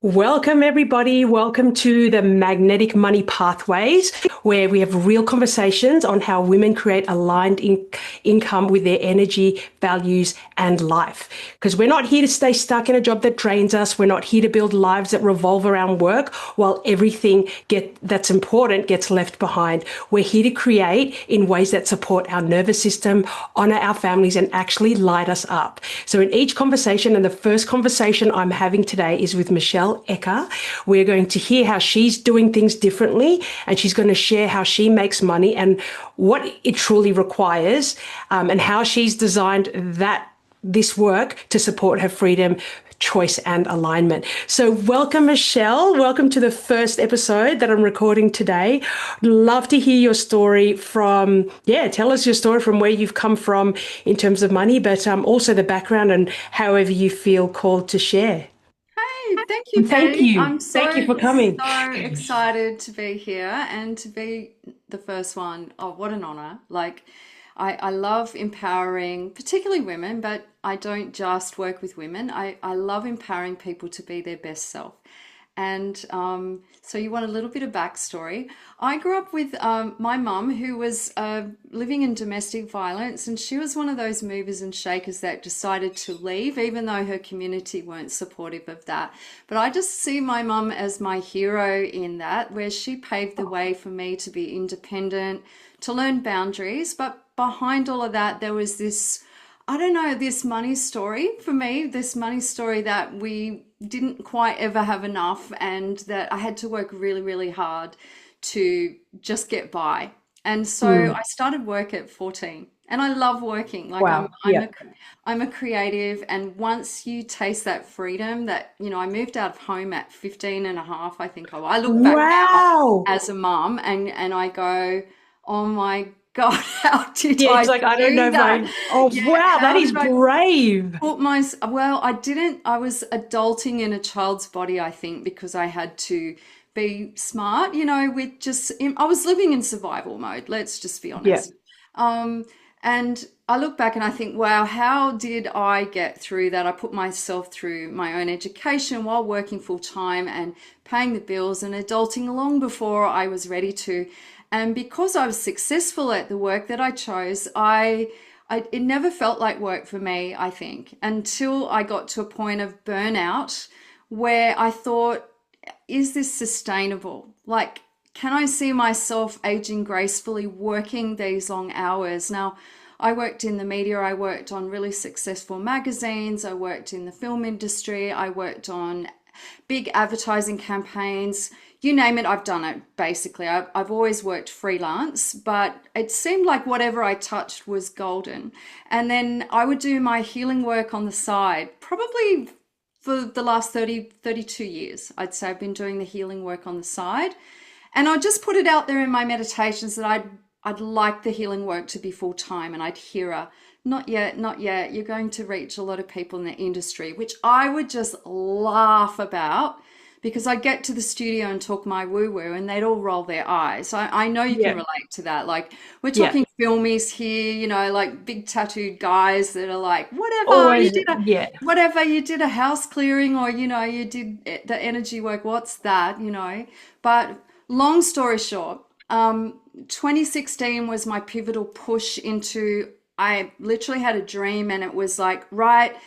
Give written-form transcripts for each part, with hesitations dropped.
Welcome, everybody. Welcome to the Magnetic Money Pathways, where we have real conversations on how women create aligned income with their energy, values, and life. Because we're not here to stay stuck in a job that drains us. We're not here to build lives that revolve around work while everything that's important gets left behind. We're here to create in ways that support our nervous system, honor our families, and actually light us up. So in each conversation, and the first conversation I'm having today is with Michelle Eka. We're going to hear how she's doing things differently, and she's going to share how she makes money and what it truly requires, and how she's designed this work to support her freedom, choice, and alignment. So welcome, Michelle. Welcome to the first episode that I'm recording today. Love to hear your story tell us your story from where you've come from in terms of money, but also the background and however you feel called to share. Hey, thank you, Thank Katie. you. I'm Thank you so, for coming. so excited to be here and to be the first one. Oh, what an honor. I love empowering, particularly women, but I don't just work with women. I love empowering people to be their best self. And so you want a little bit of backstory. I grew up with my mum who was living in domestic violence, and she was one of those movers and shakers that decided to leave, even though her community weren't supportive of that. But I just see my mum as my hero in that, where she paved the way for me to be independent, to learn boundaries. But behind all of that, there was this, I don't know, this money story for me, this money story that we didn't quite ever have enough, and that I had to work really, really hard to just get by. And so Mm. I started work at 14, and I love working. Like I'm Wow. I'm Yeah. a I'm a creative, and once you taste that freedom that, I moved out of home at 15 and a half, I think I look back now Wow. as a mum, and I go, "Oh my God, how did Yeah, I it's like, I don't know do if that? oh, Yeah, wow, that how is did I brave. put well, I didn't, I was adulting in a child's body, I think, because I had to be smart, with just, I was living in survival mode, let's just be Yeah. honest. Um, and I look back and I think, wow, how did I get through that? I put myself through my own education while working full time and paying the bills and adulting long before I was ready to. And because I was successful at the work that I chose, it never felt like work for me, I think, until I got to a point of burnout where I thought, is this sustainable? Like, can I see myself aging gracefully working these long hours? Now, I worked in the media, I worked on really successful magazines, I worked in the film industry, I worked on big advertising campaigns, you name it, I've done it basically. I've always worked freelance, but it seemed like whatever I touched was golden. And then I would do my healing work on the side, probably for the last 32 years. I'd say I've been doing the healing work on the side. And I just put it out there in my meditations that I'd like the healing work to be full time, and I'd hear a not yet, not yet. You're going to reach a lot of people in the industry, which I would just laugh about because I'd get to the studio and talk my woo woo and they'd all roll their eyes. I know you can Yeah. relate to that. Like, we're Yeah. talking filmies here, like big tattooed guys that are like, Always. Yeah. whatever, you did a house clearing, or, you did the energy work. What's that? But long story short, 2016 was my pivotal push into, I literally had a dream, and it was like, right,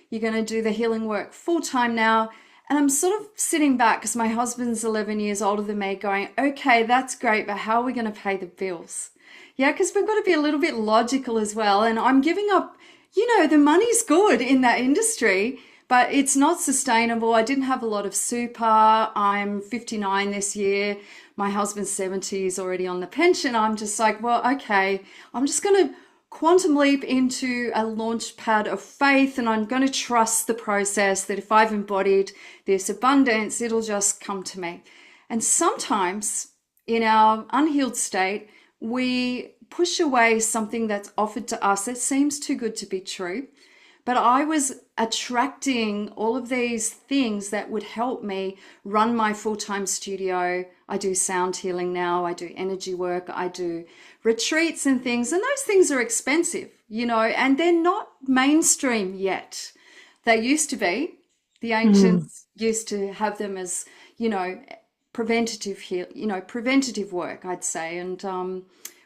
you're going to do the healing work full time now. And I'm sort of sitting back because my husband's 11 years older than me, going, okay, that's great, but how are we going to pay the bills? Yeah, because we've got to be a little bit logical as well. And I'm giving up, the money's good in that industry, but it's not sustainable. I didn't have a lot of super. I'm 59 this year. My husband's 70, is already on the pension. I'm just like, well, okay, I'm just going to quantum leap into a launch pad of faith, and I'm going to trust the process that if I've embodied this abundance, it'll just come to me. And sometimes in our unhealed state, we push away something that's offered to us that seems too good to be true. But I was attracting all of these things that would help me run my full-time studio. I do sound healing now, I do energy work, I do retreats and things. And those things are expensive, and they're not mainstream yet. They used to be. The Mm. ancients used to have them as, you know, preventative heal, preventative work, I'd say. And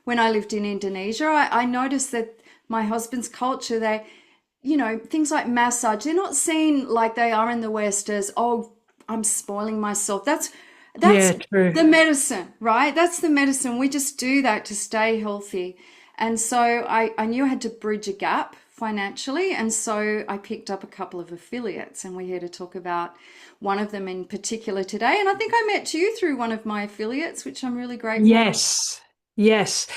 when I lived in Indonesia, I noticed that my husband's culture, they, things like massage, they're not seen like they are in the West as, oh, I'm spoiling myself. That's Yeah, true. the medicine, right? That's the medicine. We just do that to stay healthy. And so I knew I had to bridge a gap financially. And so I picked up a couple of affiliates, and we're here to talk about one of them in particular today. And I think I met you through one of my affiliates, which I'm really grateful for. Yes. Yes.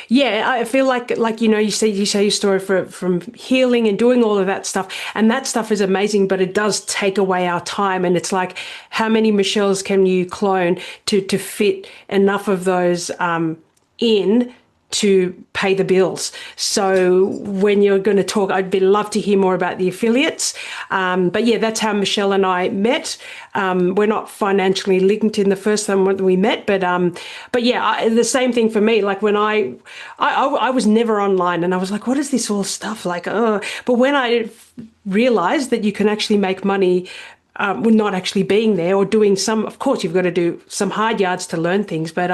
Yeah, I feel like you say your story from healing and doing all of that stuff. And that stuff is amazing, but it does take away our time. And it's like, how many Michelles can you clone to fit enough of those in to pay the bills? So when you're going to talk, I'd be love to hear more about the affiliates. But yeah, that's how Michelle and I met. We're not financially linked in the first time when we met, but yeah, the same thing for me. Like when I was never online, and I was like, what is this all stuff like? But when I realized that you can actually make money with not actually being there or doing some. Of course, you've got to do some hard yards to learn things, but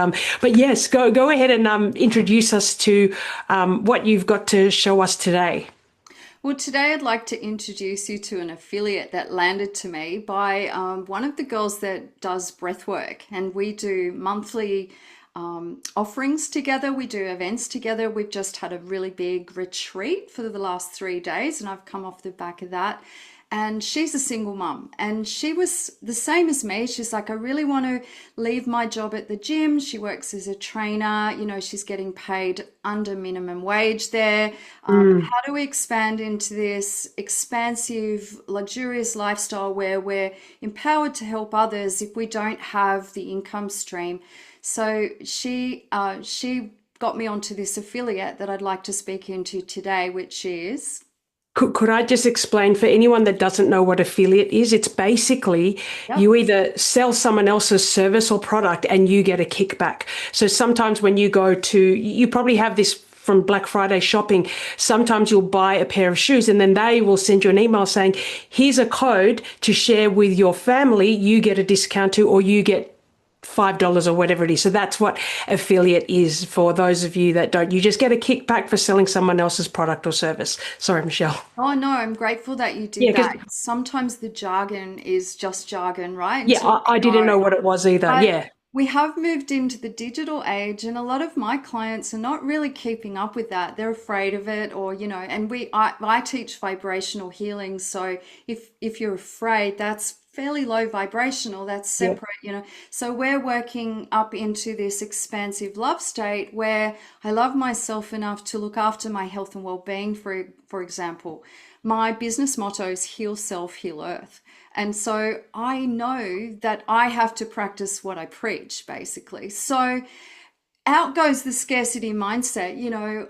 yes, go ahead and introduce us to what you've got to show us today. Well, today I'd like to introduce you to an affiliate that landed to me by one of the girls that does breathwork, and we do monthly offerings together. We do events together. We've just had a really big retreat for the last 3 days, and I've come off the back of that. And she's a single mum, and she was the same as me. She's like, I really want to leave my job at the gym. She works as a trainer. She's getting paid under minimum wage there. Mm. How do we expand into this expansive, luxurious lifestyle where we're empowered to help others if we don't have the income stream? So she got me onto this affiliate that I'd like to speak into today, which is. Could I just explain for anyone that doesn't know what affiliate is? It's basically Yep. you either sell someone else's service or product and you get a kickback. So sometimes when you go to, you probably have this from Black Friday shopping. Sometimes you'll buy a pair of shoes and then they will send you an email saying, here's a code to share with your family. You get a discount too, or you get $5 or whatever it is. So that's what affiliate is for those of you that don't. You just get a kickback for selling someone else's product or service. Sorry, Michelle. Oh no, I'm grateful that you did Yeah, because that. Sometimes the jargon is just jargon, right? yeah, Until I you didn't know. know what it was either. But Yeah. we have moved into the digital age, and a lot of my clients are not really keeping up with that. They're afraid of it, or and I teach vibrational healing. So if you're afraid, that's fairly low vibrational. That's Yeah. separate. So we're working up into this expansive love state where I love myself enough to look after my health and well-being. For example, my business motto is heal self, heal earth. And so I know that I have to practice what I preach, basically. So out goes the scarcity mindset.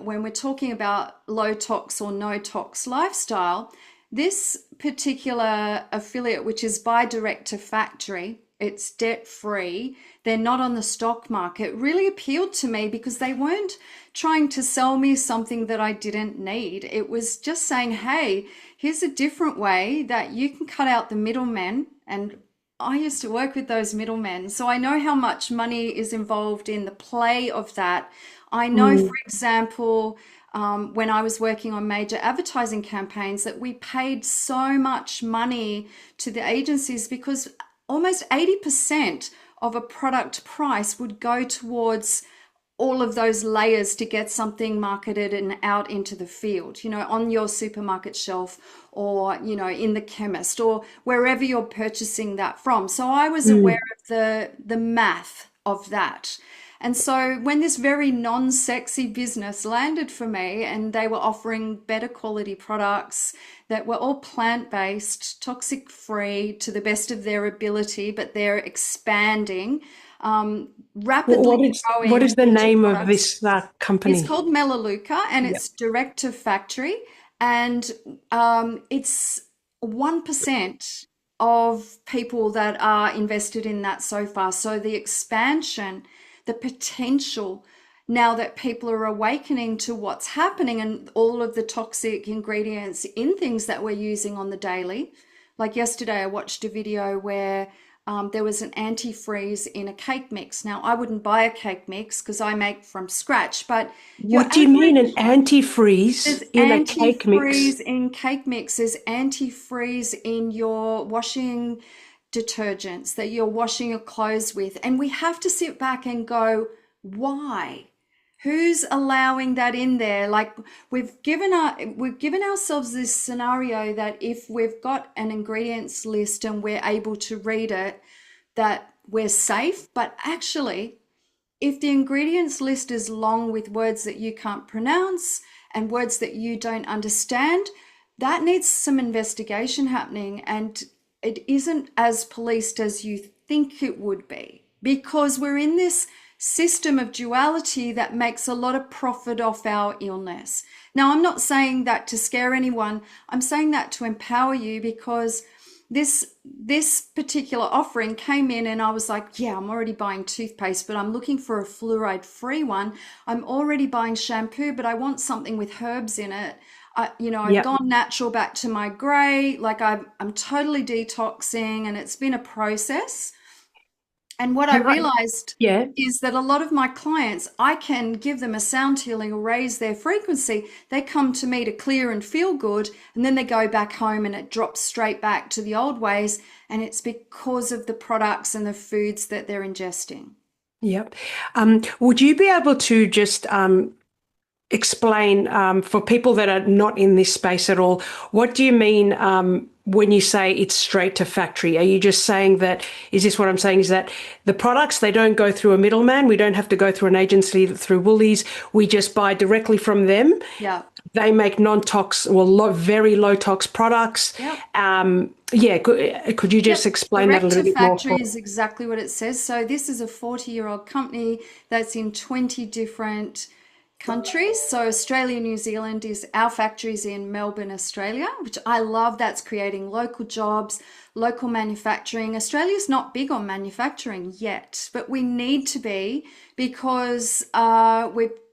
When we're talking about low tox or no tox lifestyle, this particular affiliate, which is buy direct to factory, it's debt free, they're not on the stock market, really appealed to me because they weren't trying to sell me something that I didn't need. It was just saying, hey, here's a different way that you can cut out the middlemen. And I used to work with those middlemen, so I know how much money is involved in the play of that. I know, for Mm. example, when I was working on major advertising campaigns, that we paid so much money to the agencies because almost 80% of a product price would go towards all of those layers to get something marketed and out into the field, on your supermarket shelf or, in the chemist or wherever you're purchasing that from. So I was aware Mm. of the math of that. And so when this very non-sexy business landed for me and they were offering better quality products that were all plant-based, toxic-free to the best of their ability, but they're expanding, rapidly What growing is the into name of products. this It's company? called Melaleuca, and Yeah. it's direct to factory, and it's 1% of people that are invested in that so far. So the expansion, the potential, now that people are awakening to what's happening and all of the toxic ingredients in things that we're using on the daily, Like yesterday, I watched a video where there was an antifreeze in a cake mix. Now, I wouldn't buy a cake mix because I make from scratch, but your What do you mean an average, antifreeze there's in a cake mix? antifreeze in cake mix, there's antifreeze in your washing detergents that you're washing your clothes with. And we have to sit back and go, why? Who's allowing that in there? Like we've given ourselves this scenario that if we've got an ingredients list and we're able to read it, that we're safe. But actually, if the ingredients list is long with words that you can't pronounce and words that you don't understand, that needs some investigation happening, and it isn't as policed as you think it would be, because we're in this system of duality that makes a lot of profit off our illness. Now, I'm not saying that to scare anyone. I'm saying that to empower you, because this particular offering came in and I was like, yeah, I'm already buying toothpaste, but I'm looking for a fluoride free one. I'm already buying shampoo, but I want something with herbs in it. I've Yep. gone natural back to my gray. Like I'm totally detoxing, and it's been a process. And what I You're right. realized Yeah. is that a lot of my clients, I can give them a sound healing or raise their frequency. They come to me to clear and feel good, and then they go back home and it drops straight back to the old ways. And it's because of the products and the foods that they're ingesting. Yep. Would you be able to just explain for people that are not in this space at all, what do you mean when you say it's straight to factory? Are you just saying that, is this what I'm saying, is that the products, they don't go through a middleman? We don't have to go through an agency through Woolies. We just buy directly from them. Yeah. They make non-tox, well, very low tox products. Yep. Yeah, could you just Yep. explain that a Direct little to bit more factory for? is exactly what it says. So this is a 40-year-old company that's in 20 different countries. So Australia, New Zealand is our factories in Melbourne, Australia, which I love. That's creating local jobs, local manufacturing. Australia's not big on manufacturing yet, but we need to be, because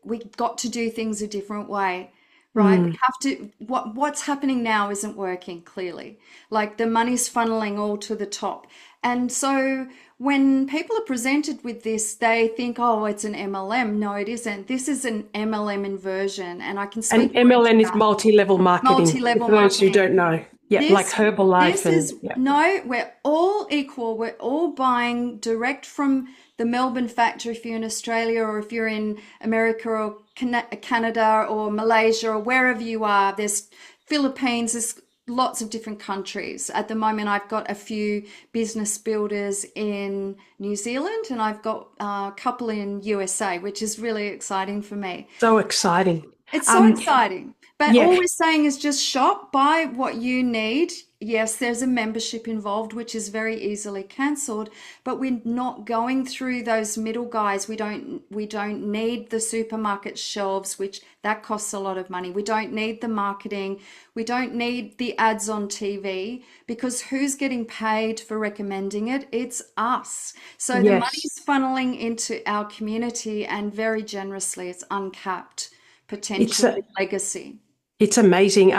we've got to do things a different way. Right, we Mm. have to. What's happening now isn't working clearly. Like the money's funneling all to the top, and so when people are presented with this, they think, "Oh, it's an MLM." No, it isn't. This is an MLM inversion, and I can And speak more into MLN is that. multi-level marketing, Multi-level for those who marketing. don't know. Yeah, like This Herbalife this and is yeah. no, we're all equal. We're all buying direct from the Melbourne factory if you're in Australia, or if you're in America or Canada or Malaysia or wherever you are. There's Philippines, there's lots of different countries. At the moment, I've got a few business builders in New Zealand, and I've got a couple in USA, which is really exciting for me. So exciting. It's so Um, exciting. But yeah, all we're saying is just shop, buy what you need. Yes, there's a membership involved, which is very easily cancelled, but we're not going through those middle guys. We don't need the supermarket shelves, which that costs a lot of money. We don't need the marketing. We don't need the ads on TV, because who's getting paid for recommending it? It's us. So the yes. money's funneling into our community, and very generously, it's uncapped It's potential legacy. it's amazing.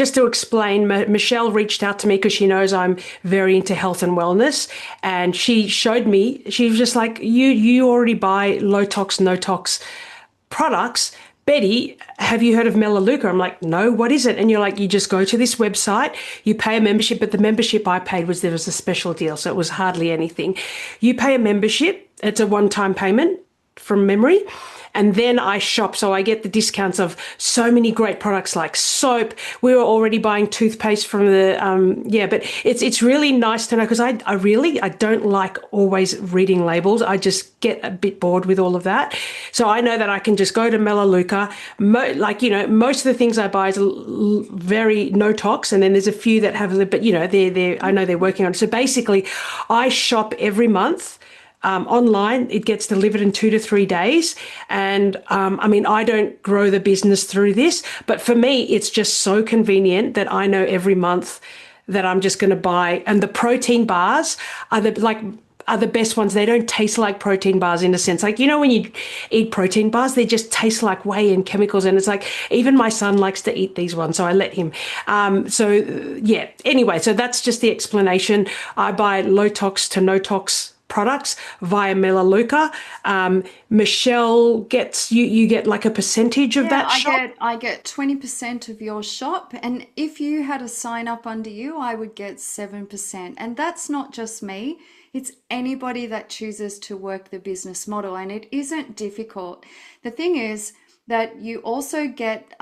Just to explain, Michelle reached out to me because she knows I'm very into health and wellness, and she showed me. She was just like, "You already buy low tox, no tox products. Betty, have you heard of Melaleuca?" I'm like, "No, what is it?" And you're like, "You just go to this website, you pay a membership, but the membership I paid was, there was a special deal, so it was hardly anything. You pay a membership, it's a one-time payment from memory. And then I shop, so I get the discounts of so many great products like soap. We were already buying toothpaste from the yeah, but it's really nice to know, because I don't like always reading labels. I just get a bit bored with all of that. So I know that I can just go to Melaleuca. Most of the things I buy is very no tox, and then there's a few that have, but they're I know they're working on it. So basically, I shop every month online. It gets delivered in 2 to 3 days. And I mean, I don't grow the business through this, but for me, it's just so convenient that I know every month that I'm just going to buy. And the protein bars are are the best ones. They don't taste like protein bars in a sense. Like, you know, when you eat protein bars, they just taste like whey and chemicals. And it's like, even my son likes to eat these ones, so I let him. Yeah, anyway, so that's just the explanation. I buy low tox to no tox products via Melaleuca. Michelle gets you get like a percentage of Yeah, that shop. I get 20% of your shop, and if you had a sign up under you, I would get 7%. And that's not just me, it's anybody that chooses to work the business model, and it isn't difficult. The thing is that you also get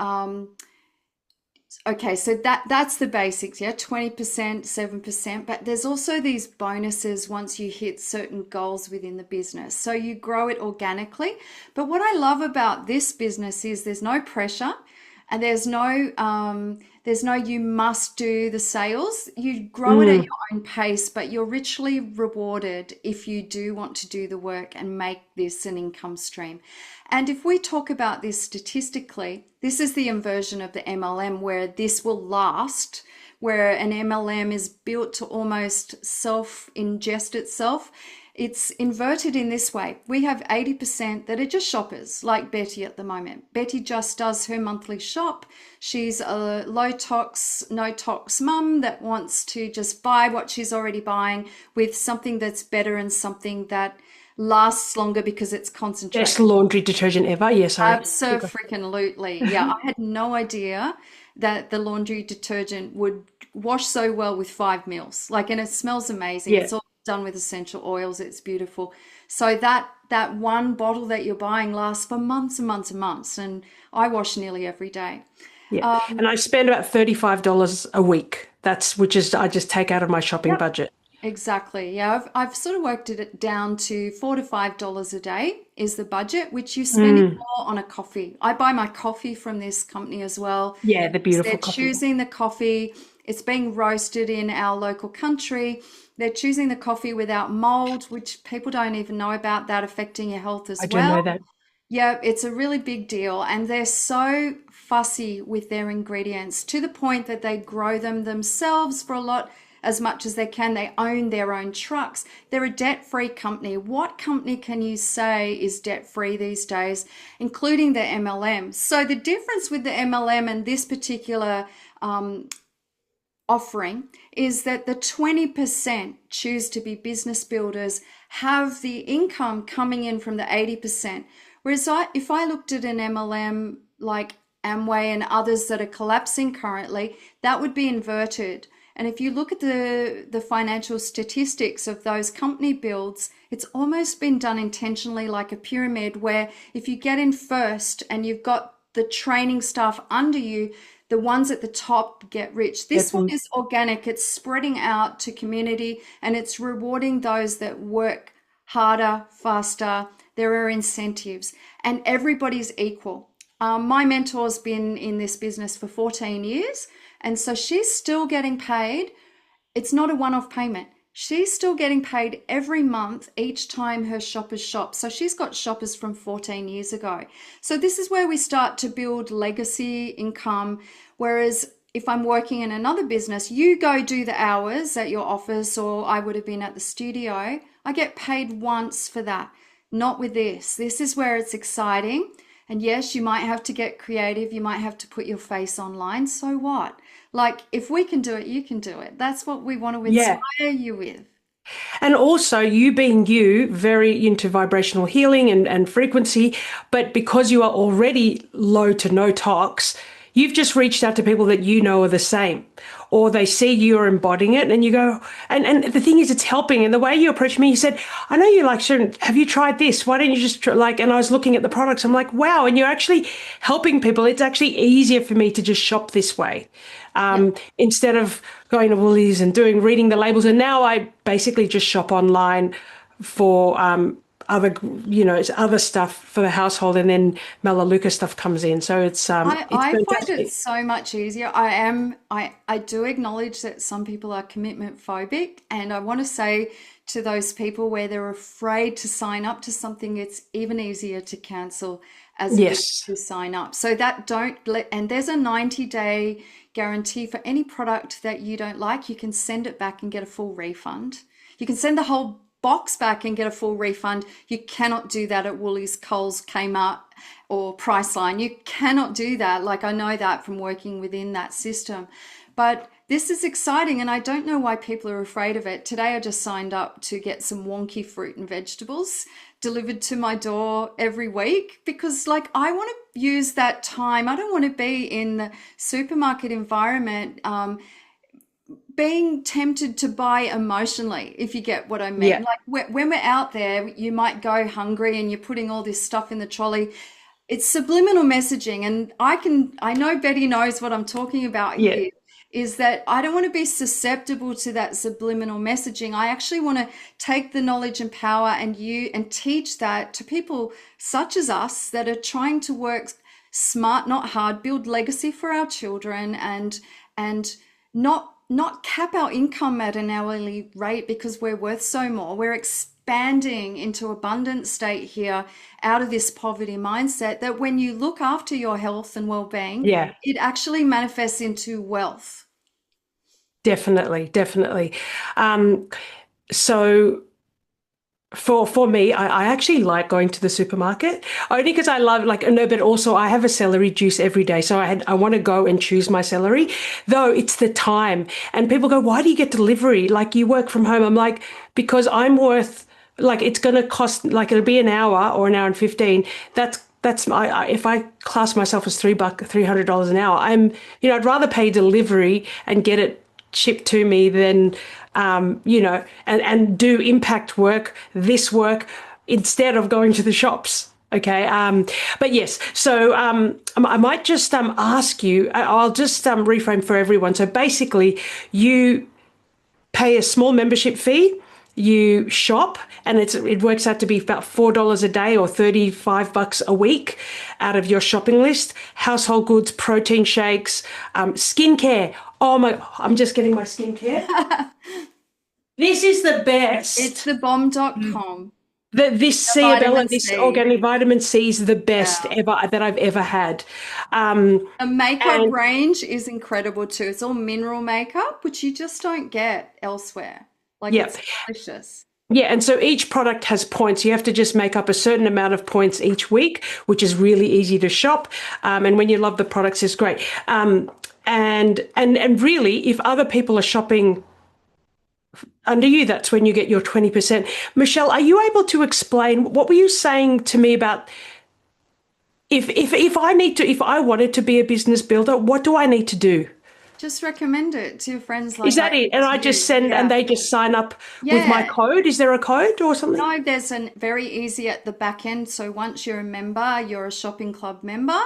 okay, so that's the basics, yeah, 20%, 7%, but there's also these bonuses once you hit certain goals within the business. So you grow it organically. But what I love about this business is there's no pressure and there's no you must do the sales. You grow it at Mm, your own pace, but you're richly rewarded if you do want to do the work and make this an income stream. And if we talk about this statistically, this is the inversion of the MLM where this will last, where an MLM is built to almost self ingest itself. It's inverted in this way. We have 80% that are just shoppers, like Betty at the moment. Betty just does her monthly shop. She's a low tox, no tox mum that wants to just buy what she's already buying with something that's better and something that lasts longer because it's best concentrated. laundry detergent ever. Yeah, sorry. Absolutely. Yeah, I had no idea that the laundry detergent would wash so well with 5 mils. Like, and it smells amazing. Yeah, It's all done with essential oils. It's beautiful. So that one bottle that you're buying lasts for months and months and months. And I wash nearly every day. yeah. Um, And I spend about $35 a week. That's which is I just take out of my shopping yep. budget. Exactly. Yeah, I've sort of worked it down to $4 to $5 a day is the budget, which you're spending Mm, more on a coffee. I buy my coffee from this company as well. yeah, the They're beautiful coffee. choosing the coffee. It's being roasted in our local country. They're choosing the coffee without mold, which people don't even know about that affecting your health as I don't well. know that. Yeah, it's a really big deal. And they're so fussy with their ingredients to the point that they grow them themselves for a lot as much as they can. They own their own trucks. They're a debt-free company. What company can you say is debt-free these days, including the MLM? So the difference with the MLM and this particular offering is that the 20% choose to be business builders have the income coming in from the 80%. Whereas if I looked at an MLM like Amway and others that are collapsing currently, that would be inverted. And if you look at the financial statistics of those company builds, it's almost been done intentionally like a pyramid where if you get in first and you've got the training staff under you, the ones at the top get rich. This one Definitely. is organic. It's spreading out to community and it's rewarding those that work harder, faster. There are incentives and everybody's equal. My mentor's been in this business for 14 years, and so she's still getting paid. It's not a one-off payment. She's still getting paid every month each time her shoppers shop. So she's got shoppers from 14 years ago. So this is where we start to build legacy income. Whereas if I'm working in another business, you go do the hours at your office, or I would have been at the studio. I get paid once for that. Not with this. This is where it's exciting. And yes, you might have to get creative. You might have to put your face online. So what? Like, if we can do it, you can do it. That's what we want to Yeah. inspire you with. And also, you being you, very into vibrational healing and frequency, but because you are already low to no tox, you've just reached out to people that you know are the same, or they see you're embodying it and you go, and the thing is, it's helping. And the way you approached me, you said, I know you like certain, have you tried this? Why don't you just try, like, and I was looking at the products, I'm like, wow, and you're actually helping people. It's actually easier for me to just shop this way Yeah. instead of going to Woolies and reading the labels. And now I basically just shop online for other, it's other stuff for the household, and then Melaleuca stuff comes in. So it's I find it fantastic. so much easier. I do acknowledge that some people are commitment phobic, and I want to say to those people where they're afraid to sign up to something, it's even easier to cancel as it is Yes, to sign up. So that don't let, and there's a 90-day guarantee for any product that you don't like. You can send it back and get a full refund. You can send the whole box back and get a full refund. You cannot do that at Woolies, Coles, Kmart, or Priceline. You cannot do that. Like, I know that from working within that system. But this is exciting, and I don't know why people are afraid of it. Today, I just signed up to get some wonky fruit and vegetables delivered to my door every week because, like, I want to use that time. I don't want to be in the supermarket environment being tempted to buy emotionally, if you get what I mean. Yeah. Like, when we're out there, you might go hungry and you're putting all this stuff in the trolley. It's subliminal messaging, and I know Betty knows what I'm talking about Yeah. here, is that I don't want to be susceptible to that subliminal messaging. I actually want to take the knowledge and power and teach that to people such as us that are trying to work smart, not hard, build legacy for our children, and not cap our income at an hourly rate because we're worth so more. We're expanding into abundant state here out of this poverty mindset that when you look after your health and well-being, Yeah. it actually manifests into wealth. Definitely, definitely. So for me, I actually like going to the supermarket only because I love like no, but also I have a celery juice every day. So I want to go and choose my celery, though it's the time. And people go, why do you get delivery? Like you work from home. I'm like, because I'm worth like it's gonna cost like it'll be an hour or an hour and 15. That's my if I class myself as $300 an hour, I'd rather pay delivery and get it shipped to me than and do impact work, this work instead of going to the shops. Okay. But yes, so I might just ask you, I'll just reframe for everyone. So basically, you pay a small membership fee, you shop, and it works out to be about $4 a day or $35 a week out of your shopping list. Household goods, protein shakes, skincare. Oh my, I'm just getting my skincare. This is the It's best. thebomb.com, This the Ciabella, vitamin this C. organic vitamin C is the best Yeah. ever that I've ever had. Um, The makeup and range is incredible too. It's all mineral makeup, which you just don't get elsewhere. Like, yeah, it's delicious. yeah. And so each product has points. You have to just make up a certain amount of points each week, which is really easy to shop. And when you love the products, it's great. And really, if other people are shopping under you, that's when you get your 20%. Michelle, are you able to explain what were you saying to me about if I wanted to be a business builder, what do I need to do? Just recommend it to your friends Is like I that it? did And I to just you. send and Yeah. they just sign up with my Yeah. code? Is there a code or something? No, there's a very easy at the back end. So once you're a member, you're a shopping club member.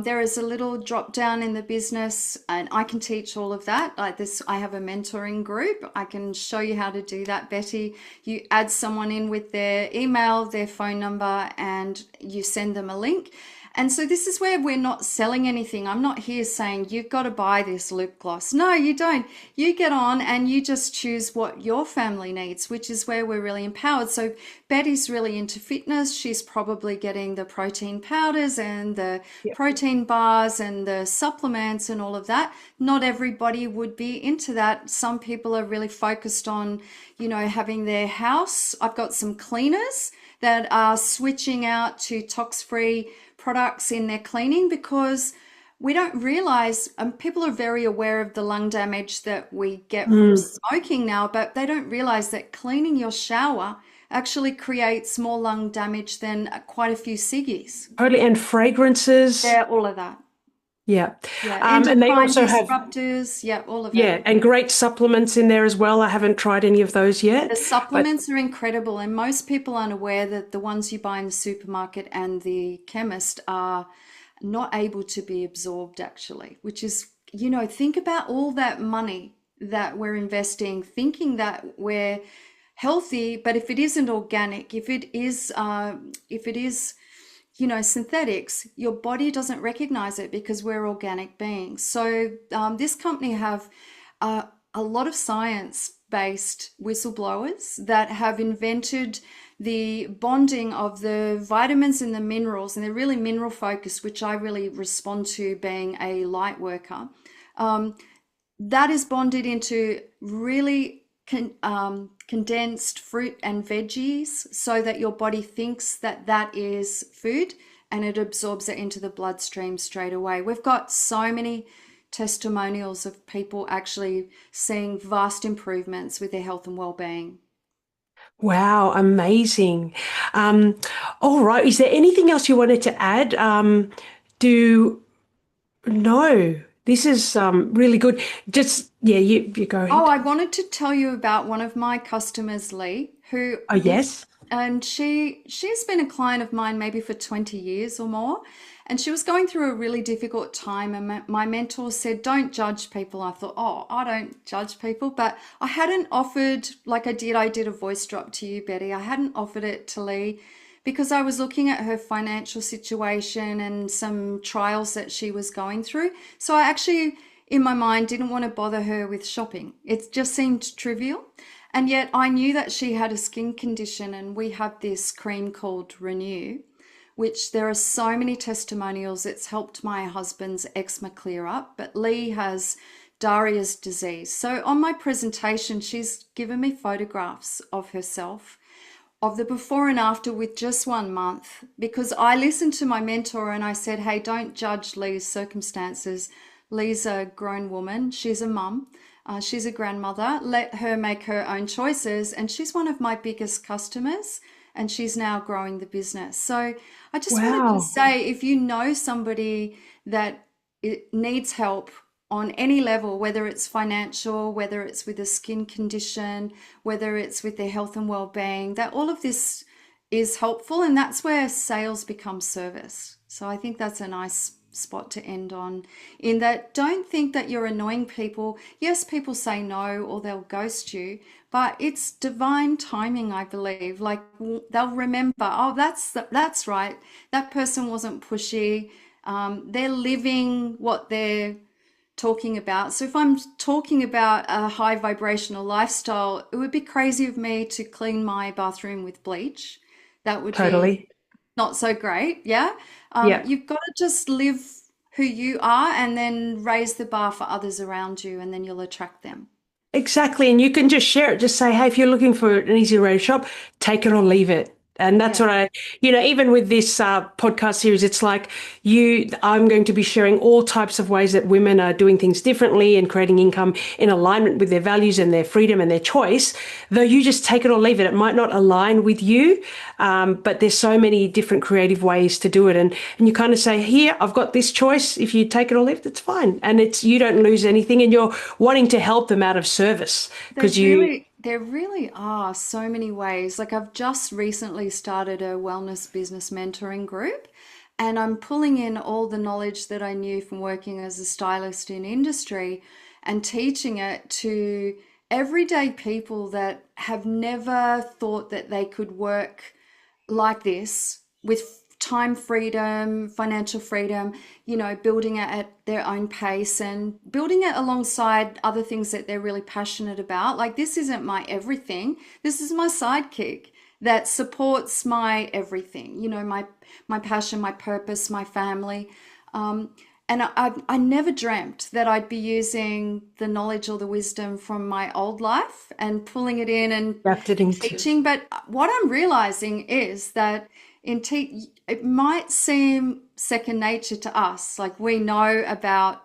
There is a little drop down in the business, and I can teach all of that. Like this, I have a mentoring group. I can show you how to do that, Betty. You add someone in with their email, their phone number, and you send them a link. And so this is where we're not selling anything. I'm not here saying you've got to buy this lip gloss. No, you don't. You get on and you just choose what your family needs, which is where we're really empowered. So Betty's really into fitness. She's probably getting the protein powders and the Yeah. protein bars and the supplements and all of that. Not everybody would be into that. Some people are really focused on, having their house. I've got some cleaners that are switching out to tox-free products in their cleaning because we don't realize, people are very aware of the lung damage that we get from Mm, smoking now, but they don't realize that cleaning your shower actually creates more lung damage than quite a few ciggies. totally. And fragrances. Yeah, all of that. Yeah. Yeah, And they endocrine also have, disruptors. Yeah, all of it. yeah, and great supplements in there as well. I haven't tried any of those The yet, but supplements are incredible, and most people aren't aware that the ones you buy in the supermarket and the chemist are not able to be absorbed, actually, which is, think about all that money that we're investing, thinking that we're healthy, but if it isn't organic, if it is synthetics, your body doesn't recognize it because we're organic beings. So this company have a lot of science-based whistleblowers that have invented the bonding of the vitamins and the minerals, and they're really mineral focused, which I really respond to being a light worker. That is bonded into really condensed fruit and veggies so that your body thinks that that is food and it absorbs it into the bloodstream straight away. We've got so many testimonials of people actually seeing vast improvements with their health and well-being. Wow, amazing. Um, all right. Is there anything else you wanted to add? Do no, this is really good. Just yeah, you go Oh, ahead. I wanted to tell you about one of my customers, Lee, who Oh yes. and she's been a client of mine maybe for 20 years or more, and she was going through a really difficult time, and my mentor said, "Don't judge people." I thought, "Oh, I don't judge people," but I hadn't offered, like I did a voice drop to you, Betty. I hadn't offered it to Lee because I was looking at her financial situation and some trials that she was going through. So I actually, in my mind, didn't want to bother her with shopping. It just seemed trivial. And yet I knew that she had a skin condition, and we have this cream called Renew, which there are so many testimonials. It's helped my husband's eczema clear up, but Lee has Daria's disease. So on my presentation, she's given me photographs of herself, of the before and after with just 1 month, because I listened to my mentor and I said, hey, don't judge Lee's circumstances. Lee's a grown woman. She's a mum. She's a grandmother. Let her make her own choices. And she's one of my biggest customers, and she's now growing the business. So I just wanted to Wow. say, if you know somebody that needs help on any level, whether it's financial, whether it's with a skin condition, whether it's with their health and well-being, that all of this is helpful, and that's where sales becomes service. So I think that's a nice spot to end on, in that don't think that you're annoying people. Yes, people say no or they'll ghost you, but it's divine timing, I believe. Like they'll remember, oh, that's right. That person wasn't pushy. They're living what they're talking about. So if I'm talking about a high vibrational lifestyle, it would be crazy of me to clean my bathroom with bleach. That would be Totally. not so great. Yeah. Yeah. You've got to just live who you are and then raise the bar for others around you, and then you'll attract them. Exactly. And you can just share it. Just say, hey, if you're looking for an easy way to shop, take it or leave it. And that's Yeah. what even with this podcast series, it's like I'm going to be sharing all types of ways that women are doing things differently and creating income in alignment with their values and their freedom and their choice. Though you just take it or leave it. It might not align with you, but there's so many different creative ways to do it. And you kind of say, here, I've got this choice. If you take it or leave it, it's fine. And you don't lose anything, and you're wanting to help them out of service because There really are so many ways. Like I've just recently started a wellness business mentoring group, and I'm pulling in all the knowledge that I knew from working as a stylist in industry and teaching it to everyday people that have never thought that they could work like this, with time freedom, financial freedom, building it at their own pace and building it alongside other things that they're really passionate about. Like this isn't my everything. This is my sidekick that supports my everything, my passion, my purpose, my family. And I never dreamt that I'd be using the knowledge or the wisdom from my old life and pulling it in and wrapped it into. teaching. But what I'm realizing is that it might seem second nature to us. Like we know about,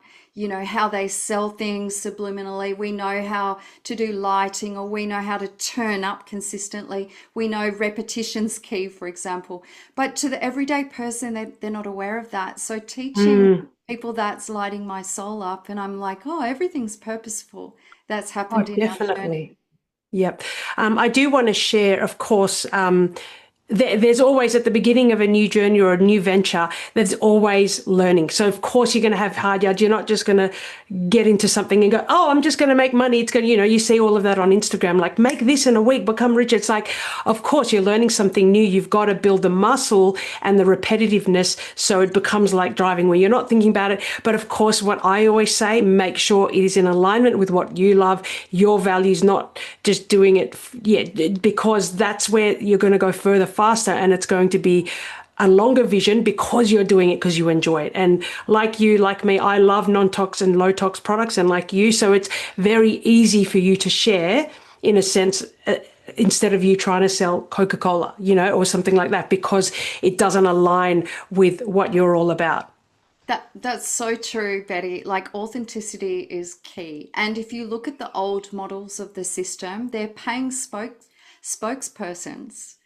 how they sell things subliminally. We know how to do lighting, or we know how to turn up consistently. We know repetition's key, for example. But to the everyday person, they're not aware of that. So teaching Mm. people, that's lighting my soul up. And I'm like, oh, everything's purposeful. That's Oh, happened in our journey. definitely. Yep. I do want to share, of course, there's always at the beginning of a new journey or a new venture, there's always learning. So of course you're going to have hard yards. You're not just going to get into something and go, oh, I'm just going to make money. It's going to, you see all of that on Instagram, like make this in a week, become rich. It's like, of course you're learning something new. You've got to build the muscle and the repetitiveness so it becomes like driving where you're not thinking about it. But of course, what I always say, make sure it is in alignment with what you love, your values, not just doing it, because that's where you're going to go further faster, and it's going to be a longer vision because you're doing it because you enjoy it. And like you, like me, I love non-tox and low tox products, and like you, so it's very easy for you to share in a sense, instead of you trying to sell Coca-Cola, or something like that, because it doesn't align with what you're all about. That's so true, Betty. Like authenticity is key. And if you look at the old models of the system, they're paying spokespersons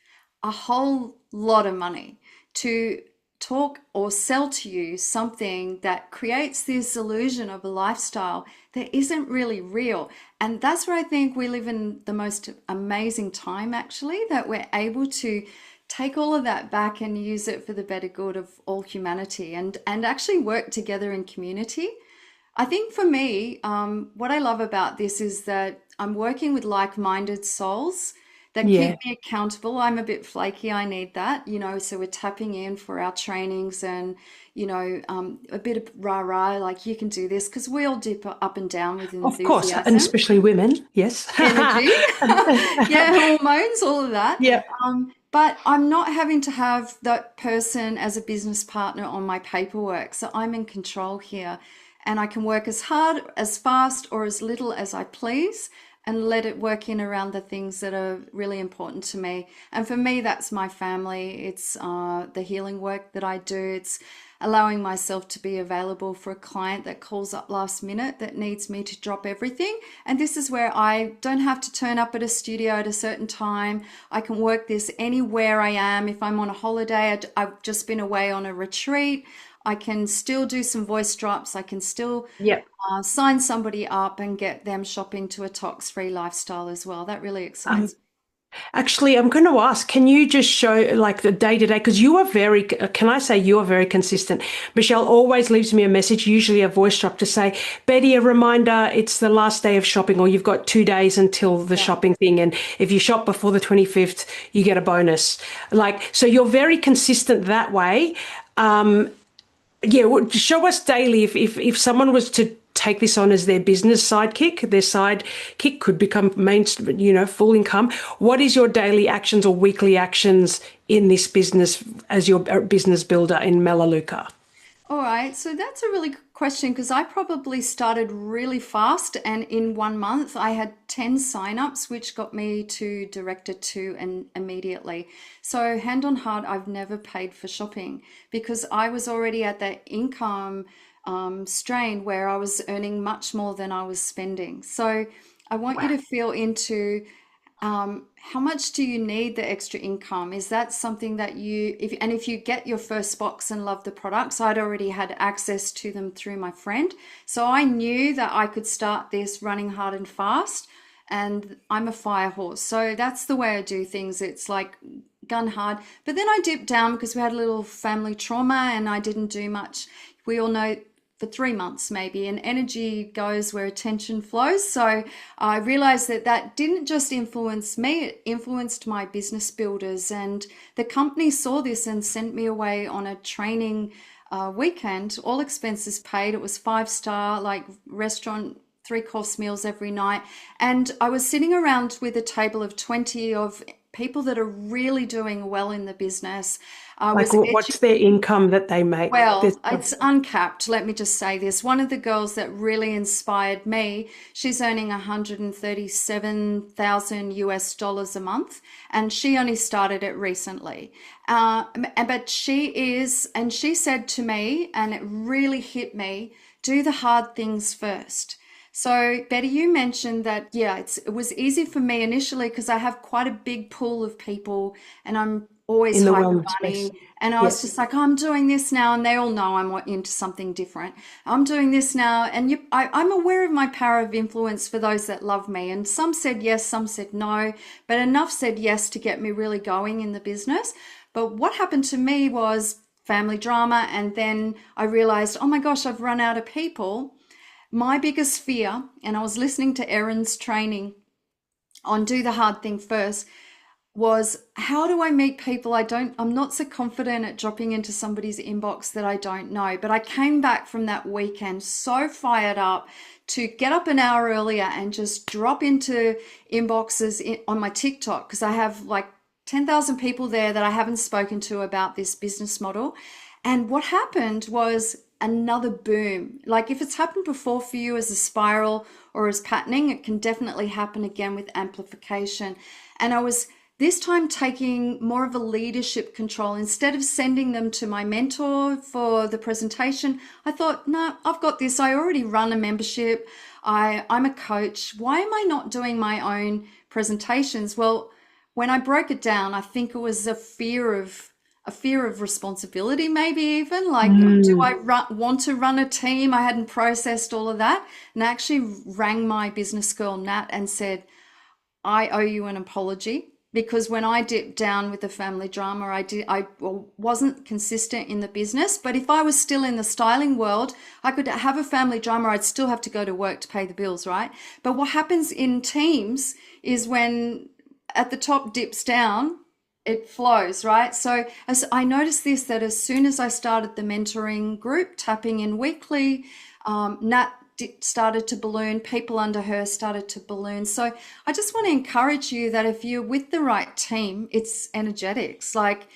a whole lot of money to talk or sell to you something that creates this illusion of a lifestyle that isn't really real. And that's where I think we live in the most amazing time, actually, that we're able to take all of that back and use it for the better good of all humanity and actually work together in community. I think for me, what I love about this is that I'm working with like-minded souls that keep Yeah. me accountable. I'm a bit flaky. I need that, so we're tapping in for our trainings and, a bit of rah-rah, like you can do this, because we all dip up and down with Of course, and enthusiasm, especially women. Yes. energy, yeah, hormones, all of that. Yeah. But I'm not having to have that person as a business partner on my paperwork. So I'm in control here and I can work as hard, as fast, or as little as I please and let it work in around the things that are really important to me. And for me, that's my family. It's the healing work that I do. It's allowing myself to be available for a client that calls up last minute that needs me to drop everything. And this is where I don't have to turn up at a studio at a certain time. I can work this anywhere I am. If I'm on a holiday, I've just been away on a retreat, I can still do some voice drops. I can still Yeah. sign somebody up and get them shopping to a tox-free lifestyle as well. That really Um, excites me. Actually, I'm going to ask, can you just show like the day to day? Because you are very, can I say you are very consistent? Michelle always leaves me a message, usually a voice drop to say, Betty, a reminder, it's the last day of shopping, or you've got 2 days until the Yeah. shopping thing. And if you shop before the 25th, you get a bonus. Like, so you're very consistent that way. Um, Yeah, well, show us daily if someone was to take this on as their business sidekick, their sidekick could become main, full income. What is your daily actions or weekly actions in this business as your business builder in Melaleuca? All right, so that's a really good question because I probably started really fast, and in 1 month I had 10 signups, which got me to director two and immediately. So, hand on heart, I've never paid for shopping because I was already at that income strain where I was earning much more than I was spending. So, I want you Wow. to feel into how much do you need the extra income? Is that something that if you get your first box and love the products, I'd already had access to them through my friend. So I knew that I could start this running hard and fast. And I'm a fire horse. So that's the way I do things. It's like gun hard. But then I dipped down because we had a little family trauma and I didn't do much. We all know for 3 months maybe, and energy goes where attention flows. So I realized that that didn't just influence me, it influenced my business builders. And the company saw this and sent me away on a training weekend, all expenses paid. It was 5 star, like restaurant, 3 course meals every night. And I was sitting around with a table of 20 of people that are really doing well in the business. I Like, was what's their income that they make? well, it's uncapped. Let me just say this. One of the girls that really inspired me, she's earning 137,000 US dollars a month, and she only started it recently. But and she said to me, and it really hit me, do the hard things first. So, Betty, you mentioned that, yeah, it was easy for me initially because I have quite a big pool of people and I'm always in the hyper wellness space? running. And I Yeah. was just like, oh, I'm doing this now. And they all know I'm into something different. I'm doing this now. And I'm aware of my power of influence for those that love me. And some said yes, some said no, but enough said yes to get me really going in the business. But what happened to me was family drama. And then I realized, oh my gosh, I've run out of people. My biggest fear, and I was listening to Erin's training on do the hard thing first, was how do I meet people I'm not so confident at dropping into somebody's inbox that I don't know. But I came back from that weekend so fired up to get up an hour earlier and just drop into inboxes on my TikTok because I have like 10,000 people there that I haven't spoken to about this business model. And what happened was another boom. Like if it's happened before for you as a spiral or as patterning, it can definitely happen again with amplification. And I was this time taking more of a leadership control. Instead of sending them to my mentor for the presentation, I thought, no, I've got this. I already run a membership. I'm a coach. Why am I not doing my own presentations? Well, when I broke it down, I think it was a fear of responsibility, maybe even like, do I want to run a team? I hadn't processed all of that, and I actually rang my business girl Nat and said, I owe you an apology, because when I dipped down with the family drama, I wasn't consistent in the business. But if I was still in the styling world, I could have a family drama. I'd still have to go to work to pay the bills, right? But what happens in teams is when at the top dips down, it flows, right? So as I noticed this, that as soon as I started the mentoring group, tapping in weekly, Nat started to balloon, people under her started to balloon. So I just want to encourage you that if you're with the right team, it's energetics. Like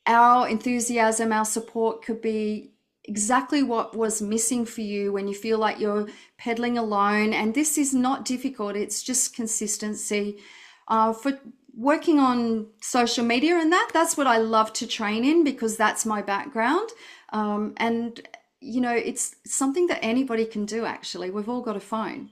our enthusiasm, our support could be exactly what was missing for you when you feel like you're pedaling alone. And this is not difficult, it's just consistency. For working on social media and that's what I love to train in, because that's my background. And it's something that anybody can do, actually. We've all got a phone.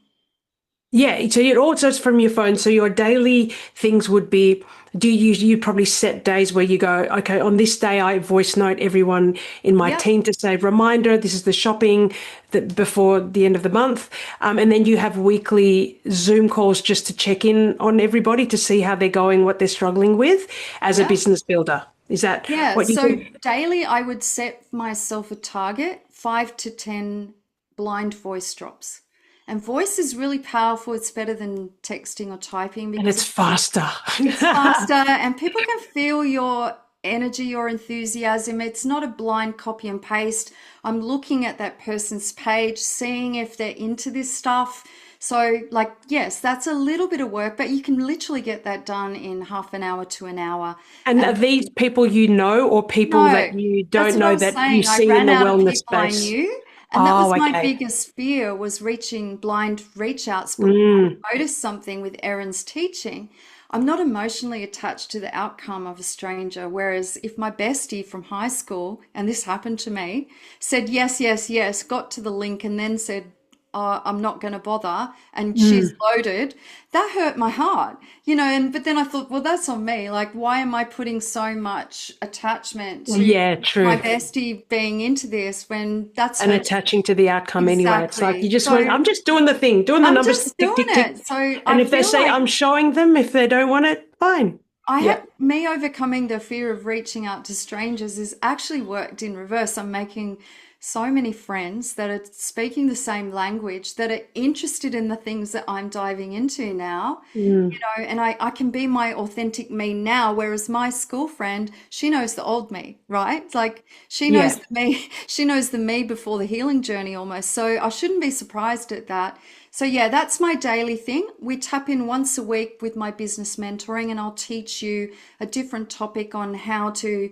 Yeah, so it also is from your phone. So your daily things would be, you probably set days where you go, okay, on this day I voice note everyone in my Yep. team to say, reminder, this is the shopping that before the end of the month. And then you have weekly Zoom calls just to check in on everybody to see how they're going, what they're struggling with as a Yeah. business builder. Is that Yeah. what you So do? daily, I would set myself a target, 5 to 10 blind voice drops. And voice is really powerful. It's better than texting or typing And because it's faster. it's faster and people can feel your energy, your enthusiasm. It's not a blind copy and paste. I'm looking at that person's page, seeing if they're into this stuff. So, like, yes, that's a little bit of work, but you can literally get that done in half an hour to an hour. And are And these people you know or people no, that you that's don't what I know was that you saying. I see in ran the out of wellness people I space? knew, and that Oh, was my okay. biggest fear, was reaching blind reach outs. But Mm. I noticed something with Erin's teaching. I'm not emotionally attached to the outcome of a stranger. Whereas if my bestie from high school, and this happened to me, said yes, yes, yes, got to the link and then said, oh, I'm not going to bother, and she's Mm. loaded, that hurt my heart. And but then I thought, well, that's on me. Like, why am I putting so much attachment to Yeah, my true. bestie being into this when that's And her? attaching to the outcome anyway. It's like you Exactly. just want, So I'm just doing the thing, doing the I'm numbers, just tick, doing tick, tick. it. So I And if they feel say like I'm showing them, if they don't want it, fine. I Yeah. had me overcoming the fear of reaching out to strangers is actually worked in reverse. I'm making so many friends that are speaking the same language, that are interested in the things that I'm diving into now, Mm. and I can be my authentic me now, whereas my school friend, she knows the old me, right? Like she knows Yeah. the me, she knows the me before the healing journey almost. So I shouldn't be surprised at that. So yeah, that's my daily thing. We tap in once a week with my business mentoring, and I'll teach you a different topic on how to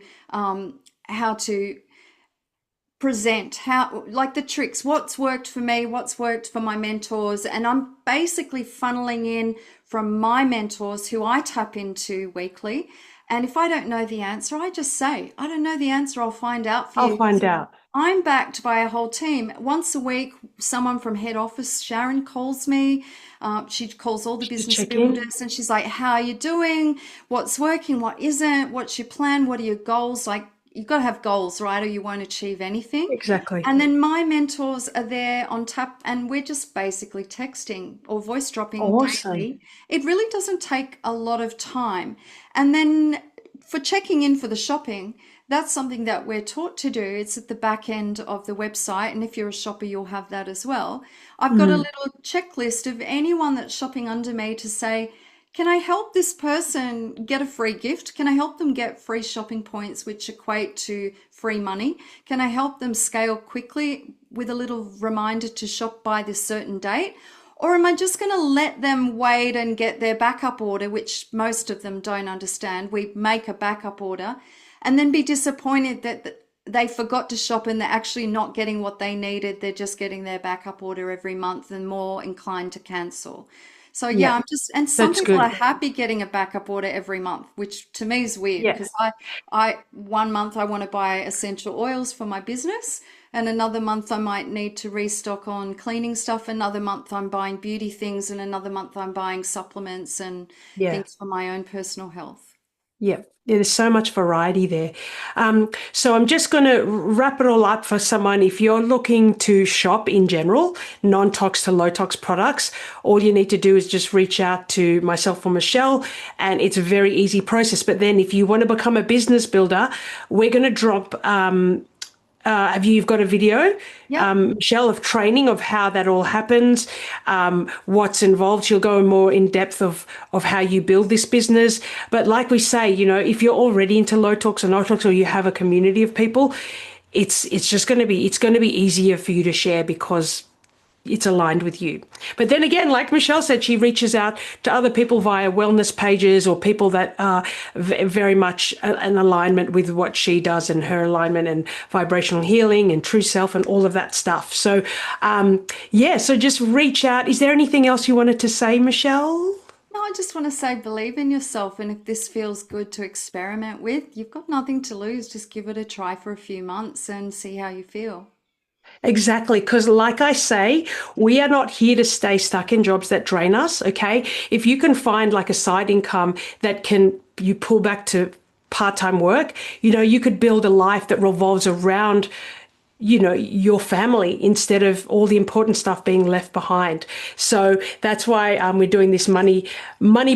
present, how, like, the tricks, what's worked for me, what's worked for my mentors. And I'm basically funneling in from my mentors who I tap into weekly. And if I don't know the answer, I just say, I don't know the answer, I'll find out for I'll you. find out. I'm backed by a whole team. Once a week, someone from head office, Sharon, calls me. She calls all the Just to business check in. builders and she's like, how are you doing? What's working? What isn't? What's your plan? What are your goals? Like, you've got to have goals, right? Or you won't achieve anything. Exactly. And then my mentors are there on tap, and we're just basically texting or voice dropping Awesome. daily. It really doesn't take a lot of time. And then for checking in for the shopping, that's something that we're taught to do. It's at the back end of the website. And if you're a shopper, you'll have that as well. I've got a Mm. little checklist of anyone that's shopping under me to say, can I help this person get a free gift? Can I help them get free shopping points, which equate to free money? Can I help them scale quickly with a little reminder to shop by this certain date? Or am I just going to let them wait and get their backup order, which most of them don't understand? We make a backup order and then be disappointed that they forgot to shop and they're actually not getting what they needed. They're just getting their backup order every month and more inclined to cancel. So yeah, Yeah, and some that's people are good. happy getting a backup order every month, which to me is weird Yeah. because one month I want to buy essential oils for my business, and another month I might need to restock on cleaning stuff. Another month I'm buying beauty things, and another month I'm buying supplements and Yeah. things for my own personal health. Yeah, there's so much variety there. So I'm just going to wrap it all up for someone. If you're looking to shop in general, non-tox to low-tox products, all you need to do is just reach out to myself or Michelle, and it's a very easy process. But then if you want to become a business builder, we're going to drop you've got a video, Yep. Michelle, of training of how that all happens, what's involved. She'll go more in depth of how you build this business. But like we say, if you're already into low talks or no talks, or you have a community of people, it's just going to be easier for you to share because it's aligned with you. But then again, like Michelle said, she reaches out to other people via wellness pages or people that are very much an alignment with what she does and her alignment and vibrational healing and true self and all of that stuff. So, yeah, so just reach out. Is there anything else you wanted to say, Michelle? No, I just want to say believe in yourself. And if this feels good to experiment with, you've got nothing to lose. Just give it a try for a few months and see how you feel. Exactly. Because, like I say, we are not here to stay stuck in jobs that drain us. Okay. If you can find like a side income that can you pull back to part-time work, you could build a life that revolves around your family instead of all the important stuff being left behind. So that's why we're doing this money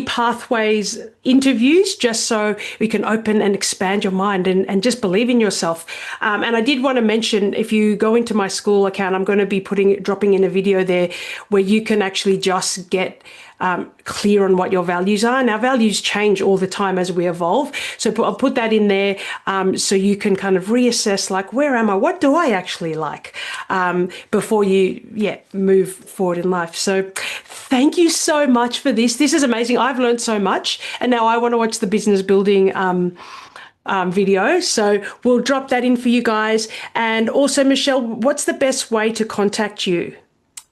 pathways interviews, just so we can open and expand your mind and just believe in yourself. And I did want to mention, if you go into my school account, I'm going to be dropping in a video there where you can actually just get clear on what your values are. And our values change all the time as we evolve. So I'll put that in there so you can kind of reassess, like, where am I? What do I actually like before you, move forward in life. So thank you so much for this. This is amazing. I've learned so much. And now I want to watch the business building video. So we'll drop that in for you guys. And also, Michelle, what's the best way to contact you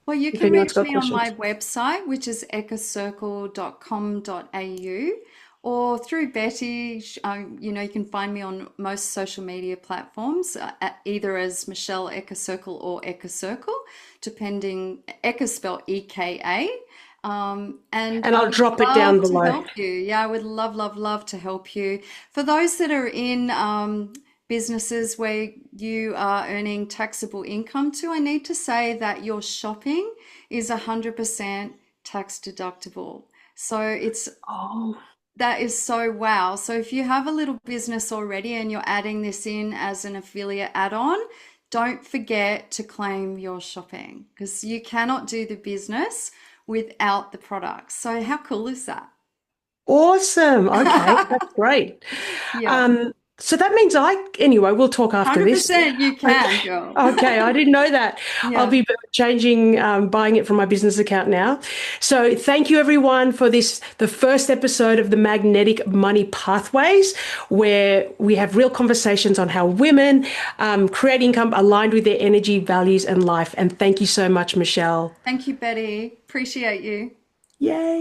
Well, you if can anyone's reach got me on my questions? website, which is ekacircle.com.au, or through Betty. You can find me on most social media platforms, either as Michelle Eka Circle or Eka Circle, depending. Eka spelled EKA. And And I I'll would drop it down love to below. help you. Yeah, I would love, love, love to help you. For those that are in businesses where you are earning taxable income too, I need to say that your shopping is 100% tax deductible. So Oh, that is so wow. So if you have a little business already and you're adding this in as an affiliate add-on, don't forget to claim your shopping because you cannot do the business without the products. So how cool is that? awesome. Okay, that's great. Yeah, So that means anyway, we'll talk after this. 100% you can, Okay. girl. Okay, I didn't know that. I'll Yeah. be changing, buying it from my business account now. So thank you everyone for the first episode of the Magnetic Money Pathways, where we have real conversations on how women create income aligned with their energy, values, and life. And thank you so much, Michelle. Thank you, Betty. Appreciate you. Yay.